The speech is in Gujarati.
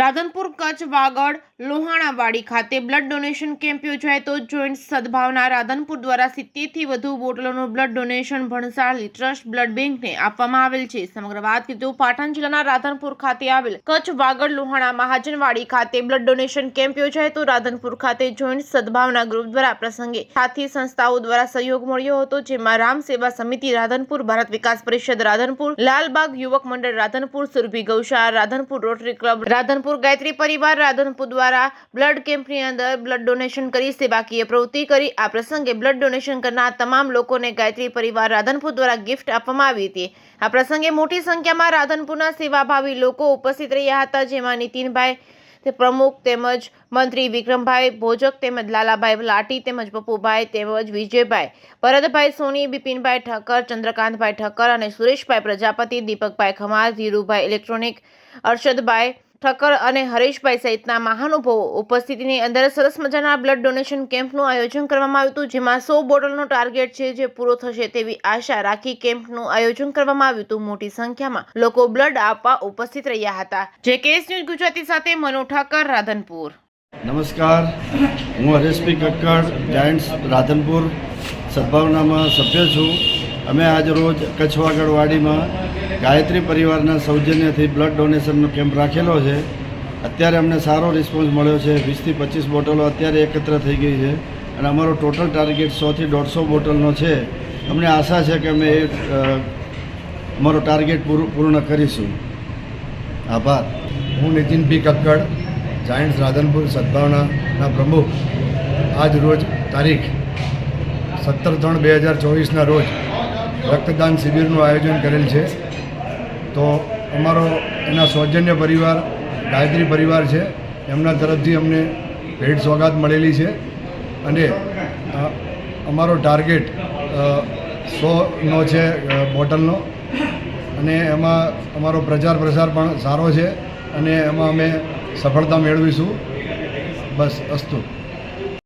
રાધનપુર કચ્છ વાગડ લોહાણાવાડી ખાતે બ્લડ ડોનેશન કેમ્પ યોજાય તો જોઈન્ટ સદભાવના રાધનપુર દ્વારા 70 થી વધુ બોટલોનું blood donation Bhansali trust blood બેંકને આપવામાં આવેલ છે। સમગ્ર વાત કરીએ તો પાટણ જિલ્લાના રાધનપુર ખાતે આવેલ કચ્છ વાગડ લોહાણા મહાજનવાડી ખાતે બ્લડ ડોનેશન કેમ્પ યોજાય તો રાધનપુર ખાતે જોઈન્ટ સદભાવના ગ્રુપ દ્વારા પ્રસંગે સાથી સંસ્થાઓ દ્વારા સહયોગ મળ્યો હતો, જેમાં રામ સેવા સમિતિ રાધનપુર, ભારત વિકાસ પરિષદ રાધનપુર, લાલબાગ યુવક મંડળ રાધનપુર, સુરભી ગૌશાળા રાધનપુર, રોટરી ક્લબ રાધનપુર, ગાયत्री परिवार राधनपुर द्वारा ब्लड केम्प ની અંદર ब्लड डोनेशन કરી સેવાકીય પ્રવૃત્તિ કરી। આ પ્રસંગે બ્લડ ડોનેશન કરનાર તમામ લોકોને ગાયत्री परिवार રાધનપુર દ્વારા ગિફ્ટ આપવામાં આવી હતી। આ પ્રસંગે મોટી સંખ્યામાં રાધનપુરના સેવાભાવી લોકો ઉપસ્થિત રહ્યા હતા, જેમાં નીતિનભાઈ તે પ્રમુખ તેમજ મંત્રી વિક્રમભાઈ ભોજક તેમજ લાલાભાઈ લાટી તેમજ પપ્પુભાઈ તેમજ વિજયભાઈ, ભરતભાઈ સોની, બિપિનભાઈ ઠક્કર, ચંદ્રકાંતભાઈ ઠક્કર અને સુરેશભાઈ પ્રજાપતિ, દીપકભાઈ ખમાર, ધીરુભાઈ ઇલેક્ટ્રોનિક, અરશદભાઈ ઠક્કર અને હરેશભાઈ સહિતના મહાનુભાવો ઉપસ્થિતિની અંદર સરસ મજાના બ્લડ ડોનેશન કેમ્પનું આયોજન કરવામાં આવ્યું હતું, જેમાં 100 બોટલનો ટાર્ગેટ છે જે પૂરો થશે તેવી આશા રાખી કેમ્પનું આયોજન કરવામાં આવ્યું હતું। મોટી સંખ્યામાં લોકો બ્લડ આપવા ઉપસ્થિત રહ્યા હતા। જેકેએસ ન્યૂઝ ગુજરાતી સાથે મનોજ ઠક્કર, રાધનપુર। નમસ્કાર, હું હરેશભાઈ કક્કડ, જાયન્ટ્સ રાધનપુર સદભાવનામાં સભ્ય છું। અમે આજ રોજ કચ્છ વાગડવાડીમાં ગાયત્રી પરિવારના સૌજન્યથી બ્લડ ડોનેશનનો કેમ્પ રાખેલો છે। અત્યારે અમને સારો રિસ્પોન્સ મળ્યો છે। 20 થી 25 બોટલો અત્યારે એકત્ર થઈ ગઈ છે અને અમારો ટોટલ ટાર્ગેટ 100 થી 150 બોટલનો છે। અમને આશા છે કે અમે અમારો ટાર્ગેટ પૂર્ણ કરીશું। આભાર। હું નીતિન પી કક્કડ, જાયન્ટ્સ રાધનપુર સદભાવનાના પ્રમુખ, આજ રોજ તારીખ 17/3/2024ના રોજ રક્તદાન શિબિરનું આયોજન કરેલ છે। તો અમારો એના સૌજન્ય પરિવાર ગાયત્રી પરિવાર છે, એમના તરફથી અમને ભેટ સોગાદ મળેલી છે અને અમારો ટાર્ગેટ 100નો છે બોટલનો, અને એમાં અમારો પ્રચાર પ્રસાર પણ સારો છે અને એમાં અમે સફળતા મેળવીશું। બસ, અસ્તુ।